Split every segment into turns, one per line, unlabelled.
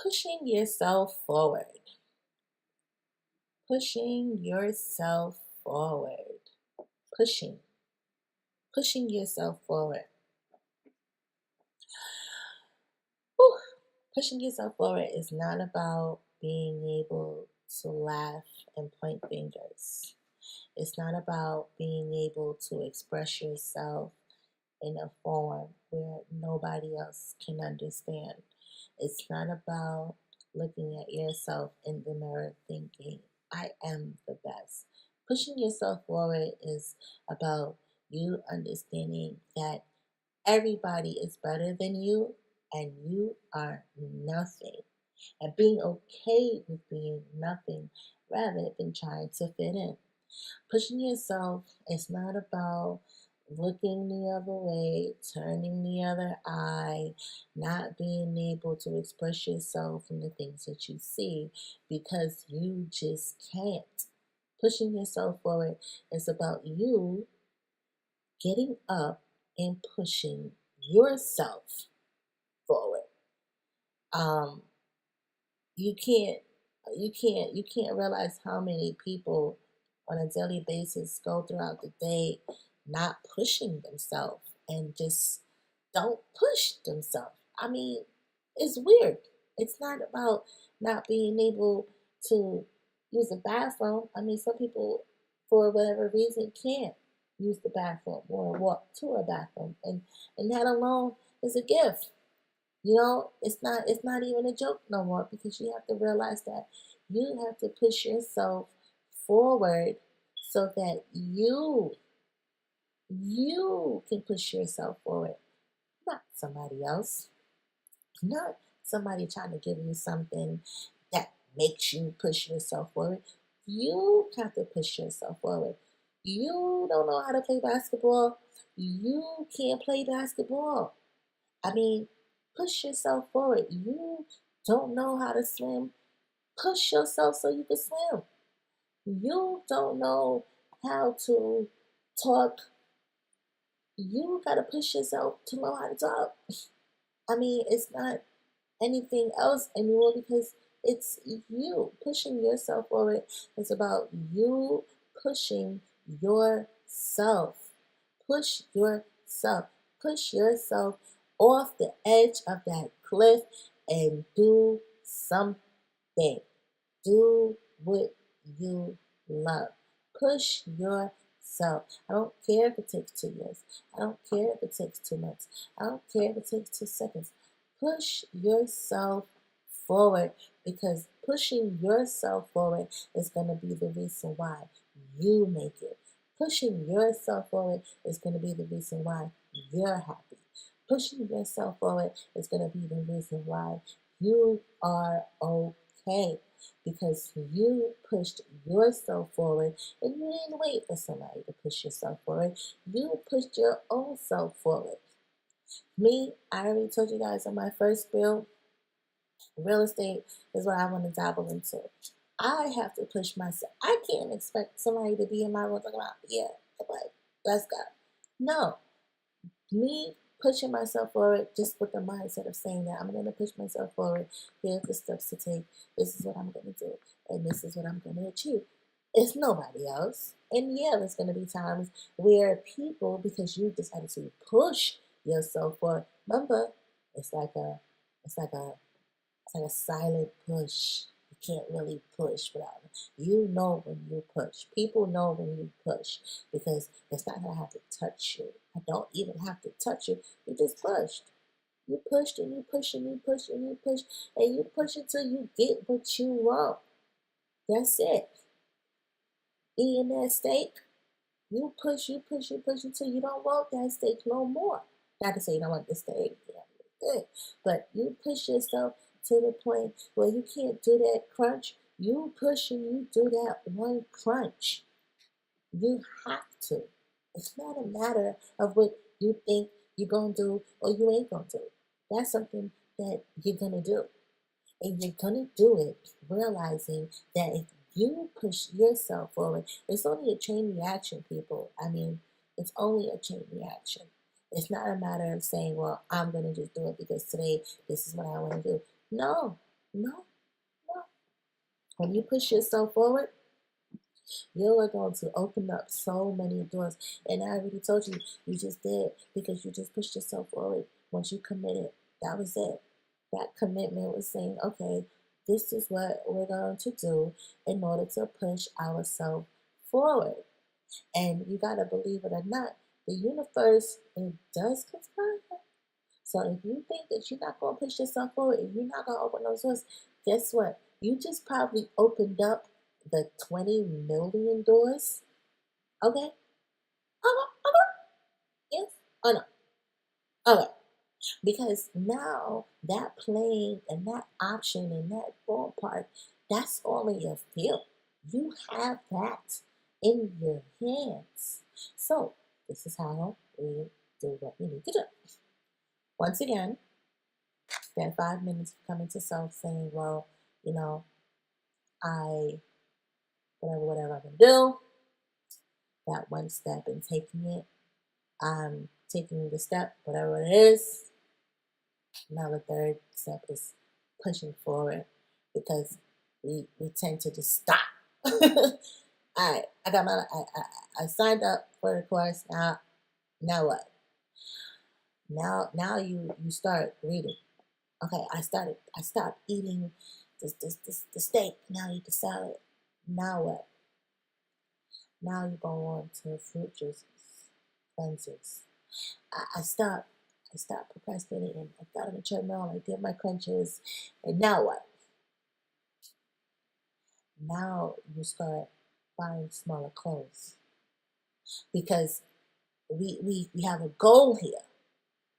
Pushing yourself forward. Pushing yourself forward. Pushing. Pushing yourself forward. Whew. Pushing yourself forward is not about being able to laugh and point fingers. It's not about being able to express yourself in a form where nobody else can understand. It's not about looking at yourself in the mirror thinking, I am the best. Pushing yourself forward is about you understanding that everybody is better than you and you are nothing. And being okay with being nothing rather than trying to fit in. Pushing yourself is not about looking the other way, turning the other eye, not being able to express yourself in the things that you see because you just can't. Pushing yourself forward is about you getting up and pushing yourself forward. Um, you can't you can't realize how many people on a daily basis go throughout the day not pushing themselves and just don't push themselves. I mean, it's weird. It's not about not being able to use the bathroom. I mean, some people, for whatever reason, can't use the bathroom or walk to a bathroom, and that alone is a gift. It's not even a joke no more because you have to realize that you have to push yourself forward so that you can push yourself forward, not somebody else, not somebody trying to give you something that makes you push yourself forward. You have to push yourself forward. You don't know how to play basketball. You can't play basketball. I mean, push yourself forward. You don't know how to swim. Push yourself so you can swim. You don't know how to talk. You got to push yourself to know how to talk. I mean, it's not anything else anymore because it's you pushing yourself forward. It's about you pushing yourself. Push yourself. Push yourself off the edge of that cliff and do something. Do what you love. Push yourself. I don't care if it takes 2 years. I don't care if it takes 2 months. I don't care if it takes 2 seconds. Push yourself forward because pushing yourself forward is going to be the reason why you make it. Pushing yourself forward is going to be the reason why you're happy. Pushing yourself forward is going to be the reason why you are okay because you pushed yourself forward and you didn't wait for somebody to push yourself forward. You pushed your own self forward. Me, I already told you guys on my first bill, real estate is what I want to dabble into. I have to push myself. I can't expect somebody to be in my room talking about, yeah, but let's go. No, me pushing myself forward just with the mindset of saying that I'm going to push myself forward. Here's the steps to take. This is what I'm going to do. And this is what I'm going to achieve. It's nobody else. And yeah, there's going to be times where people, because you decided to push yourself forward, remember, it's like a, it's like a it's like a silent push. You can't really push without it. You know when you push. People know when you push because it's not gonna have to touch you. I don't even have to touch you. You just pushed. You pushed and you push and you push and you push and you push until you get what you want. That's it. Eating that steak, you push, you push, you push until you don't want that steak no more. Not to say you don't want the steak, yeah, good. But you push yourself to the point where you can't do that crunch. You push and you do that one crunch. You have to. It's not a matter of what you think you're going to do or you ain't going to do. That's something that you're going to do. And you're going to do it realizing that if you push yourself forward, it's only a chain reaction, people. I mean, it's only a chain reaction. It's not a matter of saying, well, I'm going to just do it because today this is what I want to do. No, No, no. When you push yourself forward, you are going to open up so many doors. And I already told you, you just did because you just pushed yourself forward. Once you committed, that was it. That commitment was saying, okay, this is what we're going to do in order to push ourselves forward. And you got to believe it or not, the universe, it does conspire. So if you think that you're not going to push yourself forward and you're not going to open those doors, guess what? You just probably opened up the 20 million doors. Okay? Okay, okay. Yes? Oh no. Okay. Because now that plane and that option and that ballpark, that's all in your field. You have that in your hands. So this is how we do what we need to do. Once again, spend 5 minutes coming to self saying, well, you know, I, whatever I can do, that one step and taking it, I'm taking the step, whatever it is. Now the third step is pushing forward because we tend to just stop. All right, I got my I signed up for the course. Now what? Now you start reading. Okay, I stopped eating the steak. Now I eat the salad. Now what? Now you go on to fruit juices, cleanses. I stopped procrastinating. I got on the treadmill. I did my crunches, and now what? Now you start buying smaller clothes because we have a goal here.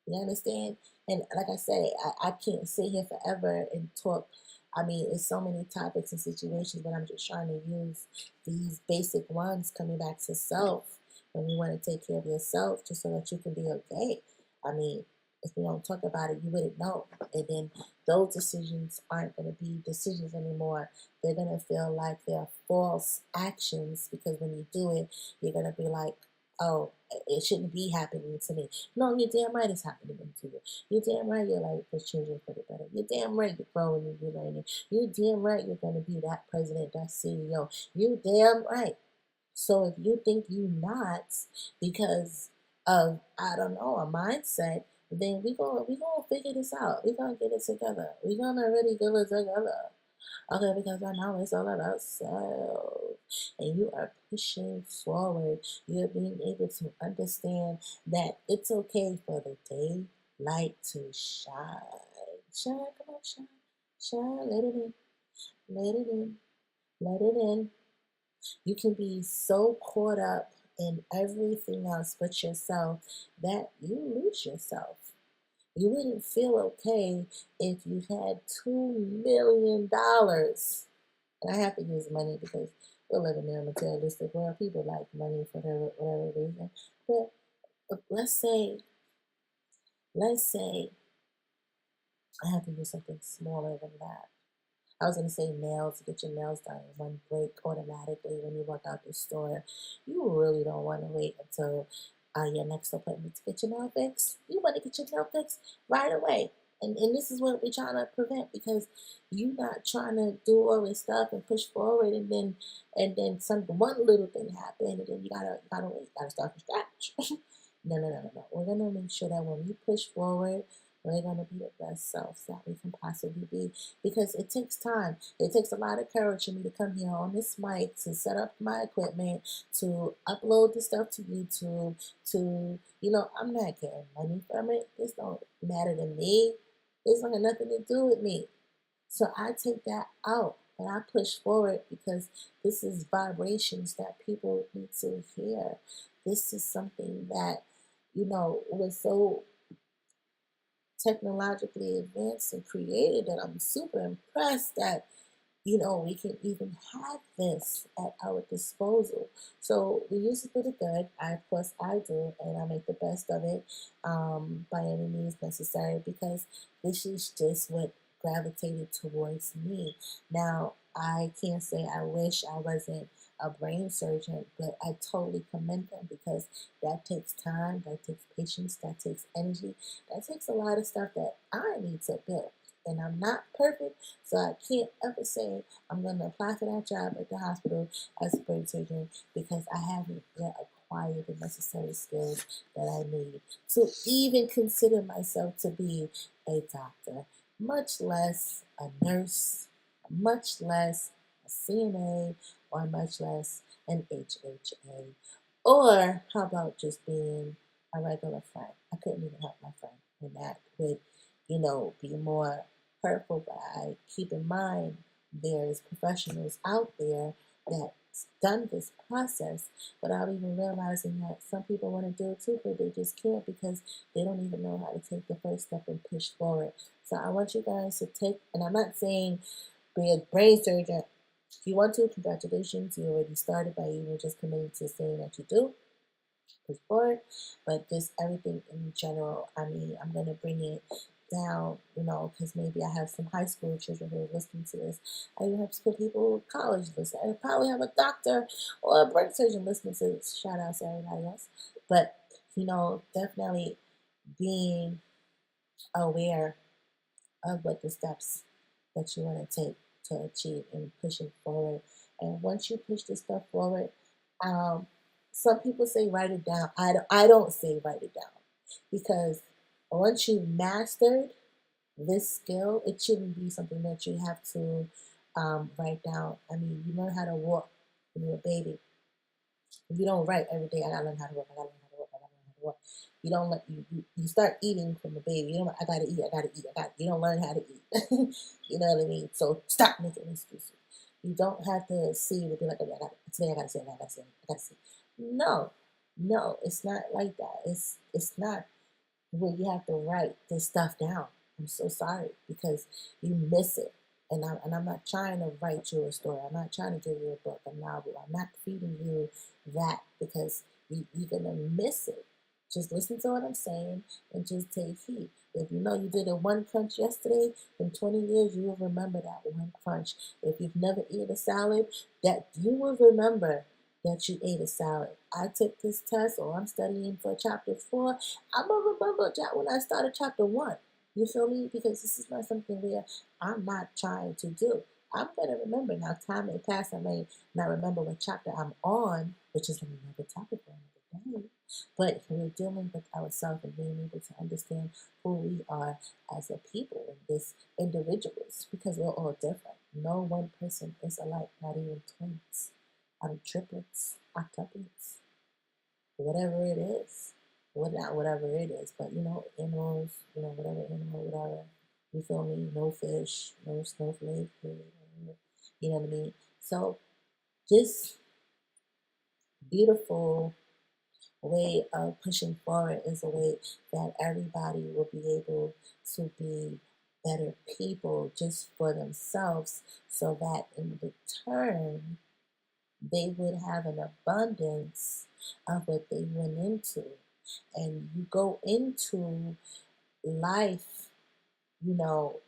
You understand? And like I say, I can't sit here forever and talk. I mean, it's so many topics and situations, but I'm just trying to use these basic ones coming back to self when you want to take care of yourself just so that you can be okay. I mean, if we don't talk about it, you wouldn't know. And then those decisions aren't going to be decisions anymore. They're going to feel like they're false actions because when you do it, you're going to be like, oh, it shouldn't be happening to me. No, you're damn right it's happening to you. You're damn right your life is changing for the better. You're damn right you're growing and you're learning. You're damn right you're going to be that president, that CEO. You're damn right. So if you think you're not because of, I don't know, a mindset, then we gonna figure this out. We're gonna get it together. We're gonna really get it together. Okay, because right now it's all about self. And you are pushing forward. You're being able to understand that it's okay for the daylight to shine. Shine, come on, shine. Shine, let it in. Let it in. Let it in. You can be so caught up in everything else but yourself that you lose yourself. You wouldn't feel okay if you had $2 million. And I have to use money because we're living in a materialistic world. People like money for whatever reason. But let's say I have to use something smaller than that. I was gonna say nails, get your nails done. One break automatically when you walk out the store. You really don't want to wait until your next appointment to get your nail fixed. You want to get your nail fixed right away. And this is what we're trying to prevent because you're not trying to do all this stuff and push forward and then some one little thing happened and then you gotta wait, you gotta start from scratch. No. We're gonna make sure that when we push forward, we're gonna be the best selves that we can possibly be because it takes time. It takes a lot of courage for me to come here on this mic to set up my equipment, to upload the stuff to YouTube, I'm not getting money from it. This don't matter to me. This don't have nothing to do with me. So I take that out and I push forward because this is vibrations that people need to hear. This is something that, we're so technologically advanced and created that I'm super impressed that we can even have this at our disposal. So we use it for the good. Of course, I do, and I make the best of it by any means necessary because this is just what gravitated towards me. Now, I can't say I wish I wasn't a brain surgeon, but I totally commend them because that takes time, that takes patience, that takes energy, that takes a lot of stuff that I need to build. And I'm not perfect, so I can't ever say I'm going to apply for that job at the hospital as a brain surgeon because I haven't yet acquired the necessary skills that I need to even consider myself to be a doctor, much less a nurse, much less a CNA, or much less an HHA. Or how about just being a regular friend? I couldn't even help my friend, and that would, be more hurtful. But I keep in mind there's professionals out there that's done this process without even realizing that some people want to do it too, but they just can't because they don't even know how to take the first step and push forward. So I want you guys to take, and I'm not saying be a brain surgeon. If you want to, congratulations, you already started by even just committing to saying that you do push forward, but just everything in general. I mean, I'm going to bring it down, because maybe I have some high school children who are listening to this. I even have some people in college listening. I probably have a doctor or a brain surgeon listening to this. Shout out to everybody else. But, definitely being aware of what the steps that you want to take to achieve and pushing forward. And once you push this stuff forward, um, some people say write it down. I don't say write it down because once you've mastered this skill, it shouldn't be something that you have to write down. I mean, you learn how to walk when you're a baby. You don't write every day. I gotta learn how to walk. I gotta learn how to walk. I gotta learn how to walk. You don't let you start eating from a baby. You don't. I gotta eat. I gotta eat. You don't learn how to eat. You know what I mean? So stop making excuses. You don't have to see to be like, okay, today I gotta say, I gotta say, I gotta say. No, no, it's not like that. It's not where you have to write this stuff down. I'm so sorry because you miss it. And I'm not trying to write you a story. I'm not trying to give you a book, a novel. I'm not feeding you that because you're going to miss it. Just listen to what I'm saying and just take heed. If you know you did a one crunch yesterday, in 20 years, you will remember that one crunch. If you've never eaten a salad, that you will remember that you ate a salad. I took this test or I'm studying for chapter 4. I'm going to remember that when I started chapter 1. You feel me? Because this is not something where I'm not trying to do. I'm going to remember. Now, time may pass. I may not remember what chapter I'm on, which is another topic for another day. But we're dealing with ourselves and being able to understand who we are as a people and this individuals because we're all different. No one person is alike, not even twins, triplets, octuplets, whatever it is. Not whatever it is, but animals, whatever animal, whatever. You feel me? No fish, no snowflake, you know what I mean? So this beautiful way of pushing forward is a way that everybody will be able to be better people just for themselves so that in return they would have an abundance of what they went into. And you go into life, you know,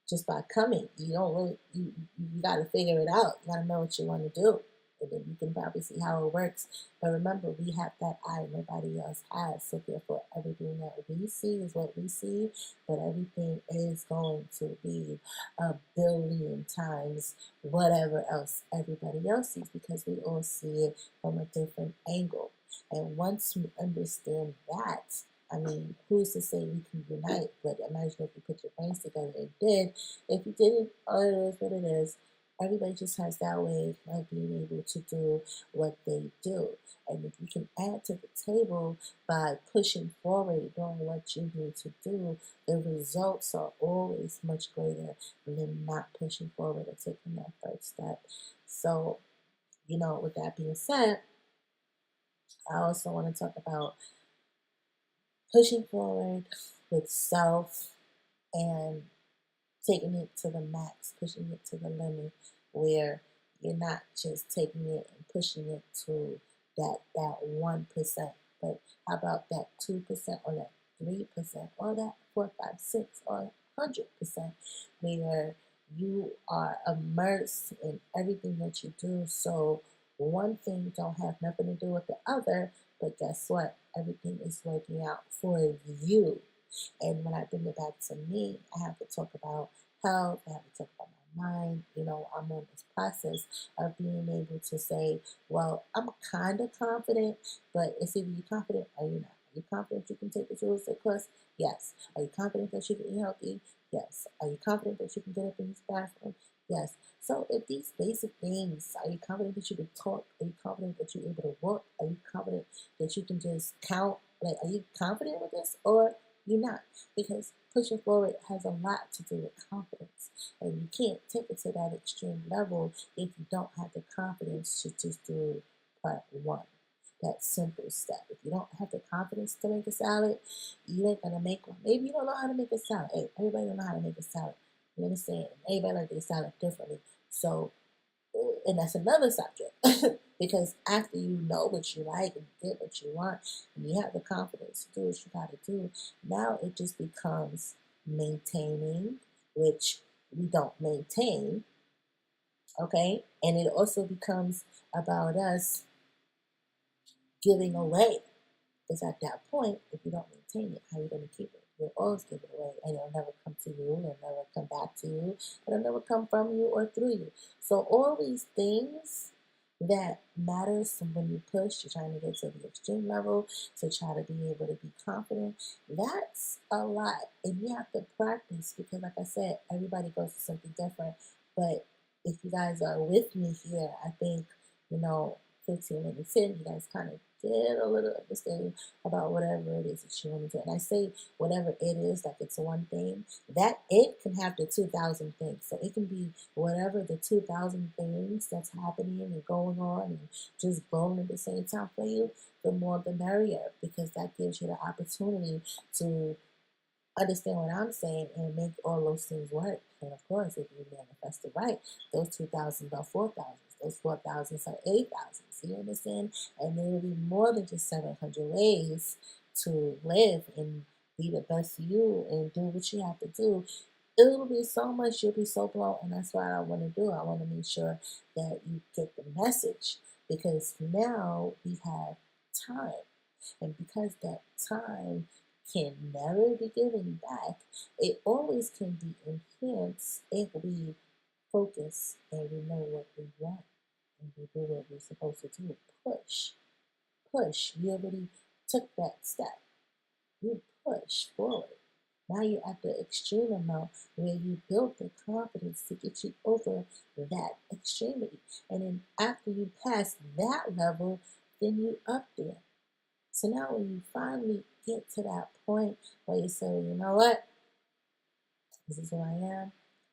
just by coming. You don't really, you got to figure it out. You got to know what you want to do. And then you can probably see how it works. But remember, we have that eye nobody else has. So therefore, everything that we see is what we see. But everything is going to be a billion times whatever else everybody else sees because we all see it from a different angle. And once we understand that, I mean, who's to say we can unite? But imagine if you put your brains together and did. If you didn't, oh, it is what it is. Everybody just has that way of being able to do what they do. And if you can add to the table by pushing forward, doing what you need to do, the results are always much greater than not pushing forward and taking that first step. So, with that being said, I also want to talk about pushing forward with self and taking it to the max, pushing it to the limit, where you're not just taking it and pushing it to that 1%, but how about that 2% or that 3% or that 4, 5, 6 or 100%, where you are immersed in everything that you do. So one thing don't have nothing to do with the other, but guess what? Everything is working out for you. And when I bring it back to me, I have to talk about health. I have to talk about my mind. I'm on this process of being able to say, well, I'm kind of confident, but it's either you're confident or you're not. Are you confident you can take the tools to course? Yes. Are you confident that you can eat healthy? Yes. Are you confident that you can get up in this bathroom? Yes. So if these basic things, are you confident that you can talk? Are you confident that you're able to work? Are you confident that you can just count? Like, are you confident with this or you're not? Because pushing forward has a lot to do with confidence. And you can't take it to that extreme level if you don't have the confidence to just do part one. That simple step. If you don't have the confidence to make a salad, you ain't gonna make one. Maybe you don't know how to make a salad. Hey, everybody don't know how to make a salad. You understand? Everybody like their salad differently. So, and that's another subject. Because after you know what you like and get what you want, and you have the confidence to do what you gotta do, now it just becomes maintaining, which we don't maintain, okay? And it also becomes about us giving away. Because at that point, if you don't maintain it, how are you going to keep it? You'll always give it away, and it'll never come to you, it'll never come back to you, it'll never come from you or through you. So all these things that matters when you push, you're trying to get to the extreme level, to try to be able to be confident, that's a lot. And you have to practice because, like I said, everybody goes through something different. But if you guys are with me here, I think, you know, 15 minutes in, you guys kind of get a little understanding about whatever it is that you want to do. And I say whatever it is, like it's one thing, that it can have the 2,000 things. So it can be whatever the 2,000 things that's happening and going on and just blowing at the same time for you, the more the merrier, because that gives you the opportunity to understand what I'm saying and make all those things work. And of course, if you manifest it right, those 2,000 are 4,000. Those 4,000 are 8,000. So you understand? And there will be more than just 700 ways to live and be the best you and do what you have to do. It'll be so much, you'll be so blown. And that's what I want to do. I want to make sure that you get the message because now we have time. And because that time can never be given back, it always can be enhanced if we focus and we know what we want and we do what we're supposed to do. Push, push. You already took that step. You push forward. Now you're at the extreme amount where you build the confidence to get you over that extremity. And then after you pass that level, then you up there. So now when you finally get to that point where you say, you know what, this is who I am,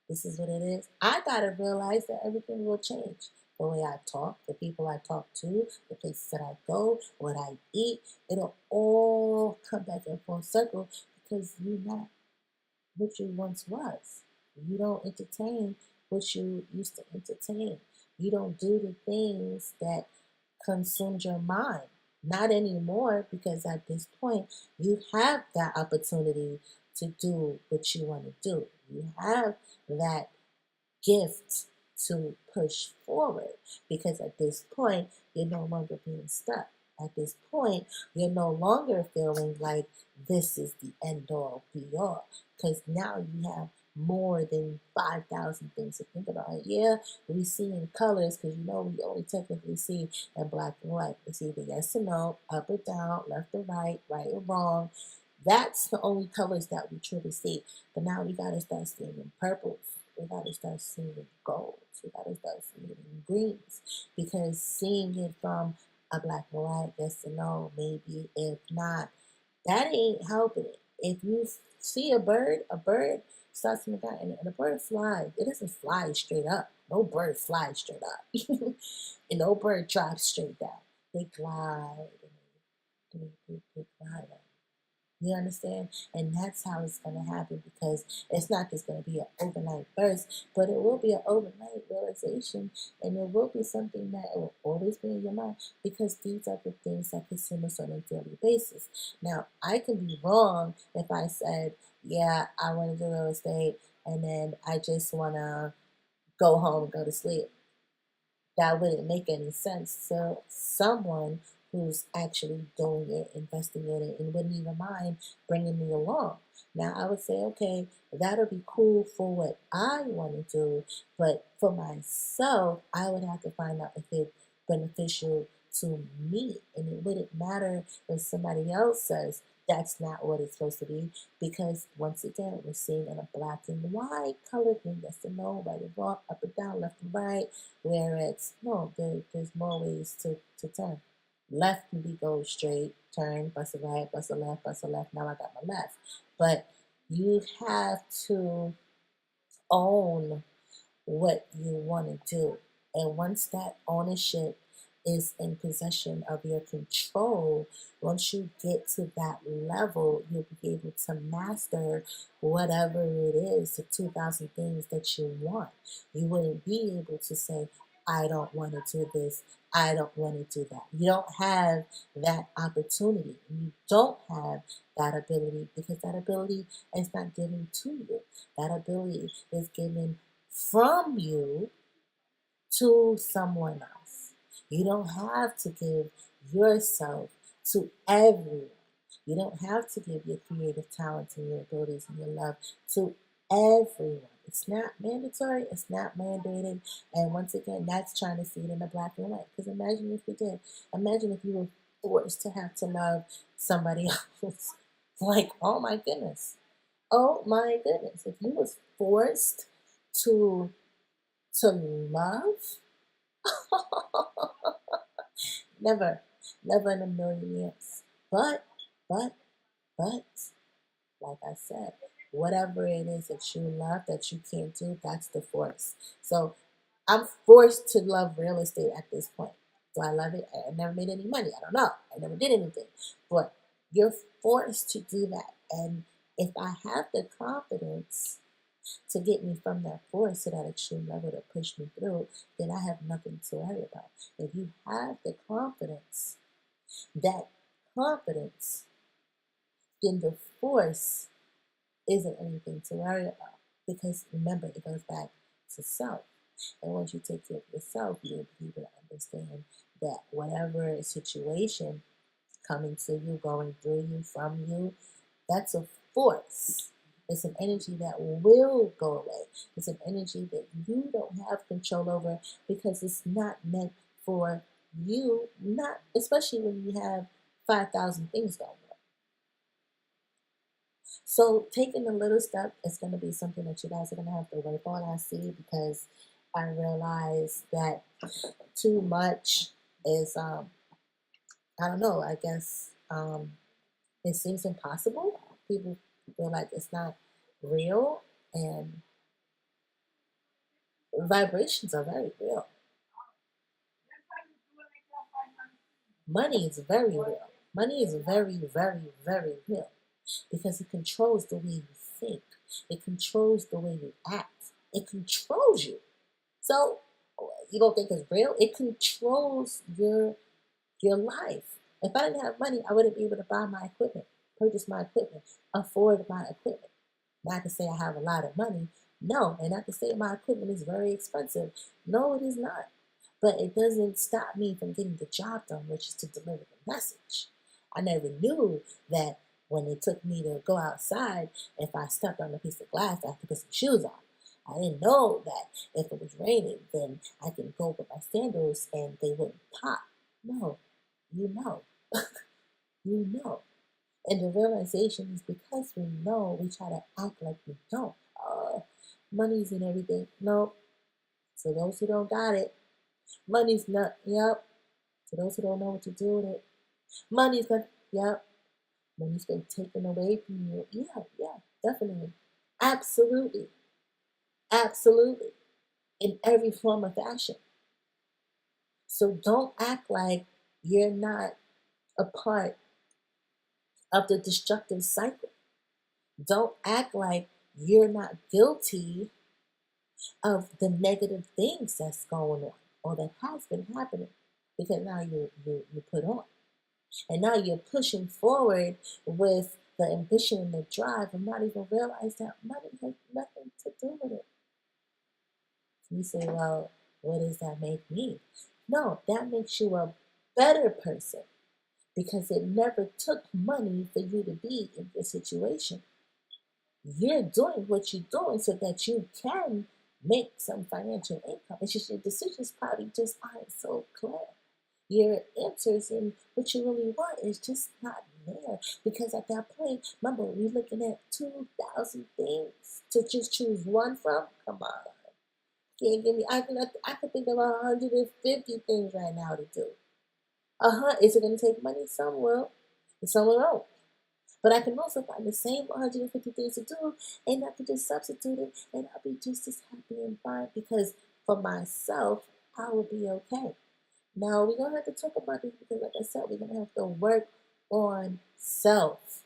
this is what it is, I gotta realize that everything will change. The way I talk, the people I talk to, the places that I go, what I eat, it'll all come back in full circle because you're not what you once was. You don't entertain what you used to entertain. You don't do the things that consumed your mind. Not anymore, because at this point, you have that opportunity to do what you want to do. You have that gift to push forward because at this point, you're no longer being stuck. At this point, you're no longer feeling like this is the end all be all because now you have more than 5,000 things to think about. Yeah, we see in colors because we only technically see in black and white. It's either yes or no, up or down, left or right or wrong. That's the only colors that we truly see. But now we got to start seeing in purples. We got to start seeing it in golds. We got to start seeing it in greens. Because seeing it from a black and white, yes or no, maybe, if not, that ain't helping it. If you see a bird starts from the ground, and a bird flies. It doesn't fly straight up. No bird flies straight up. And no bird drops straight down. They glide. And they glide up. You understand? And that's how it's going to happen because it's not just going to be an overnight burst, but it will be an overnight realization and it will be something that will always be in your mind because these are the things that consume us on a daily basis. Now, I can be wrong if I said, yeah, I want to do real estate and then I just want to go home and go to sleep. That wouldn't make any sense to someone who's actually doing it, investing in it, and wouldn't even mind bringing me along. Now, I would say, okay, that'll be cool for what I want to do, but for myself, I would have to find out if it's beneficial to me. And it wouldn't matter if somebody else says that's not what it's supposed to be, because once again, we're seeing in a black and white color thing. Yes and no, right and wrong, up and down, left and right. Whereas, no, there's more ways to turn. Left can be go straight, turn, bust a right, bust a left, bust a left. Now I got my left. But you have to own what you want to do. And once that ownership is in possession of your control, once you get to that level, you'll be able to master whatever it is, the 2,000 things that you want. You wouldn't be able to say, I don't want to do this. I don't want to do that. You don't have that opportunity. You don't have that ability because that ability is not given to you. That ability is given from you to someone else. You don't have to give yourself to everyone. You don't have to give your creative talents and your abilities and your love to everyone. It's not mandatory, it's not mandated. And once again, that's trying to see it in the black and white. Because imagine if we did. Imagine if you were forced to have to love somebody else. Like, oh my goodness. Oh my goodness. If you was forced to love? Never, never in a million years. But, but, but, like I said, whatever it is that you love that you can't do, that's the force. So I'm forced to love real estate at this point. Do I love it? I never made any money. I don't know. I never did anything. But you're forced to do that. And if I have the confidence to get me from that force to that extreme level to push me through, then I have nothing to worry about. If you have the confidence, that confidence, then the force isn't anything to worry about. Because remember, it goes back to self. And once you take care of yourself, you'll be able to understand that whatever situation coming to you, going through you, from you, that's a force. It's an energy that will go away. It's an energy that you don't have control over because it's not meant for you, not especially when you have 5,000 things going on. So taking a little step is going to be something that you guys are going to have to work on, I see, because I realize that too much is, I don't know, I guess it seems impossible. People feel like it's not real, and vibrations are very real. Money is very real. Money is very, very, very real because it controls the way you think. It controls the way you act. It controls you. So you don't think it's real? It controls your life. If I didn't have money, I wouldn't be able to buy my equipment, purchase my equipment, afford my equipment. Not to say I have a lot of money. No, and not to say my equipment is very expensive. No, it is not. But it doesn't stop me from getting the job done, which is to deliver the message. I never knew that when it took me to go outside, if I stepped on a piece of glass, I had to put some shoes on. I didn't know that if it was raining, then I can go with my sandals and they wouldn't pop. No, you know. You know. And the realization is because we know, we try to act like we don't. Money's and everything. No. To those who don't got it, money's not. Yep. To those who don't know what to do with it, money's got. Yep. Money's been taken away from you. Yeah, yeah, definitely. Absolutely. Absolutely. In every form of fashion. So don't act like you're not a part of the destructive cycle. Don't act like you're not guilty of the negative things that's going on or that has been happening because now you put on. And now you're pushing forward with the ambition and the drive and not even realize that money has nothing to do with it. You say, well, what does that make me? No, that makes you a better person. because it never took money for you to be in this situation. You're doing what you're doing so that you can make some financial income. It's just your decisions probably just aren't so clear. Your answers and what you really want is just not there. Because at that point, remember, we're looking at 2,000 things to just choose one from. Come on. Can't give me, I can think of 150 things right now to do. Is it going to take money? Some will, and some won't. But I can also find the same 150 things to do, and I can just substitute it, and I'll be just as happy and fine because for myself, I will be okay. Now, we're going to have to talk about this because, like I said, we're going to have to work on self.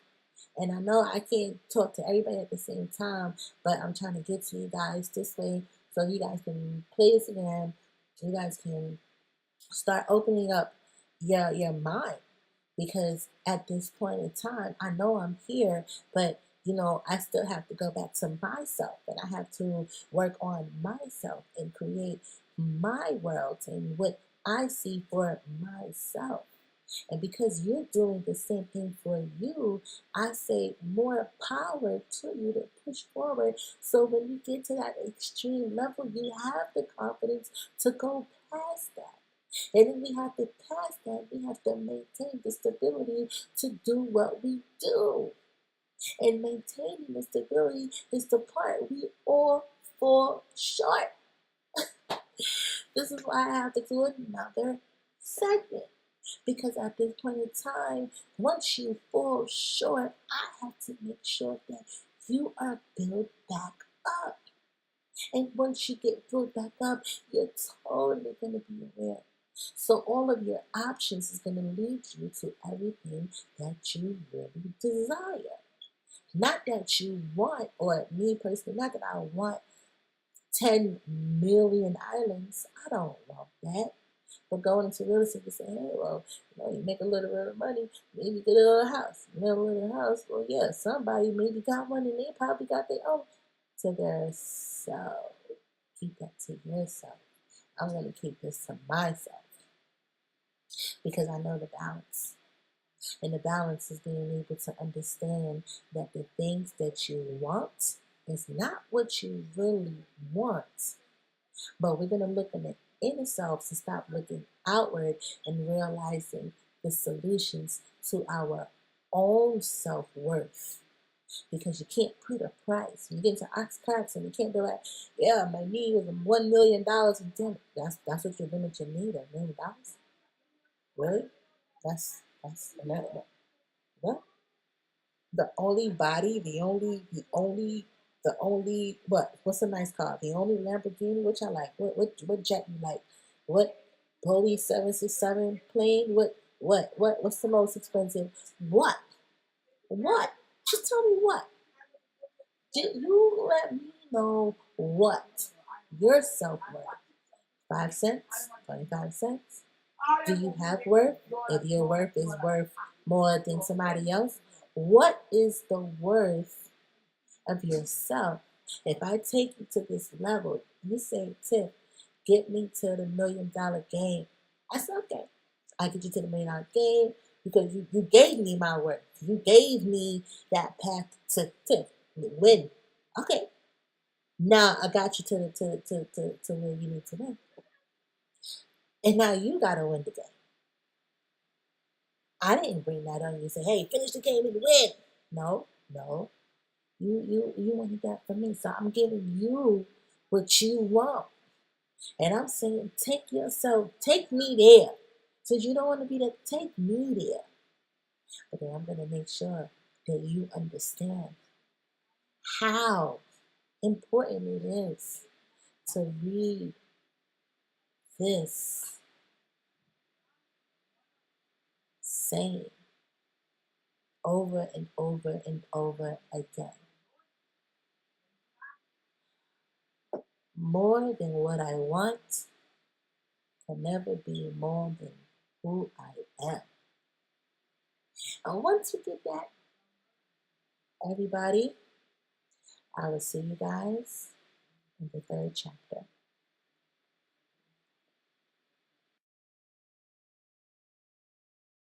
And I know I can't talk to everybody at the same time, but I'm trying to get to you guys this way so you guys can play this again. You guys can start opening up your mind because at this point in time, I know I'm here, but I still have to go back to myself and I have to work on myself and create my world and what I see for myself. And because you're doing the same thing for you, I say more power to you to push forward. So when you get to that extreme level, you have the confidence to go past that. And then we have to pass that. We have to maintain the stability to do what we do. And maintaining the stability is the part we all fall short. This is why I have to do another segment. Because at this point in time, once you fall short, I have to make sure that you are built back up. And once you get built back up, you're totally going to be aware. So all of your options is going to lead you to everything that you really desire. Not that you want, or me personally, not that I want 10 million islands. I don't want that. But going into real estate and say, hey, well, you make a little bit of money, maybe get a little house. You know, a little house, well, yeah, somebody maybe got one and they probably got their own to their self. Keep that to yourself. I'm going to keep this to myself because I know the balance. And the balance is being able to understand that the things that you want is not what you really want. But we're going to look in the inner selves and stop looking outward and realizing the solutions to our own self-worth. Because you can't put a price. When you get into ox cards and you can't be like, yeah, my need is $1 million. And that's what you limit your need at, $1 million? Really? That's what? The only body, what's a nice car? The only Lamborghini, which I like. What jet you like? What Boeing 767 plane? What's the most expensive? What? Just tell me what. Did you let me know what your self-worth? 5 cents? 25 cents? Do you have worth? If your worth is worth more than somebody else, what is the worth of yourself? If I take you to this level, you say, Tiff, get me to the $1 million game. I said, okay. I get you to the $1 million game because you gave me my worth. You gave me that path to Tiff. Win. Okay. Now I got you to where you need to win. And now you gotta win the game. I didn't bring that on you and say, hey, finish the game and win. No. You wanted that from me. So I'm giving you what you want. And I'm saying, take me there. Since you don't want to be there, take me there. But then I'm going to make sure that you understand how important it is to read this saying over and over and over again. More than what I want can never be more than who I am. And once you get that, everybody, I will see you guys in the 3rd chapter.